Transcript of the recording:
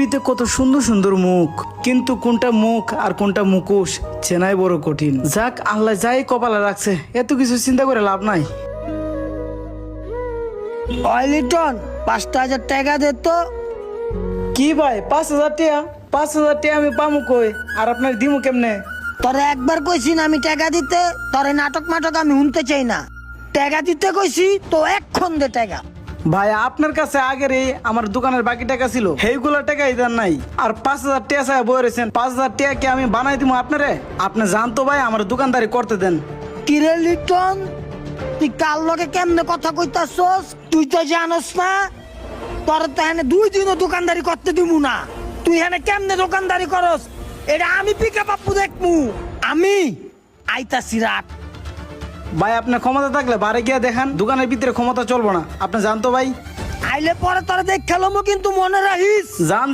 পৃথিবীতে কত সুন্দর সুন্দর মুখ, কিন্তু কোনটা মুখ আর কোনটা মুখোশ চেনাই বড় কঠিন। যাক, আল্লাহ যাই কপালে রাখছে, এত কিছু চিন্তা করে লাভ নাই। লিটন 5,000 টাকা দে তো। কি ভাই, 5,000 টাকা? 5,000 টাকা আমি পামু কই, আর আপনার দিমু কেমনে? তোরে একবার কইছি না আমি টাকা দিতে, তোরে নাটক মাটক আমি শুনতে চাই না। টাকা দিতে কইছি তো এক্ষণ দে টাকা। ভাই, আপনার কাছে আগের আমার দোকানের বাকি টাকা ছিল, সেইগুলো টাকাই দেন নাই, আর 5,000 টাকা চাই বই রয়েছেন। 5,000 টাকা কি আমি বানাই দিব আপনারে? আপনি জানতো ভাই, আমার দোকানদারি করতে দেন। কিরে লিটন, তুই কার লগে কেমনে কথা কইতাছস? তুই তো জানোস না তোর তো এখানে 2 দিনও দোকানদারি করতে দিমু না। তুই এখানে কেমনে দোকানদারি করস এটা আমি পিকা বাপু দেখমু। আমি আইতাছি রাত। ভাই, আপনার ক্ষমতা থাকলে বারে গিয়া দেখান, দোকানের ভিতরে ক্ষমতা চলবো না, আপনি জানতো ভাই। আইলে পরে তোরা দেখ খেলমু, কিন্তু মনে রাখিস। যান।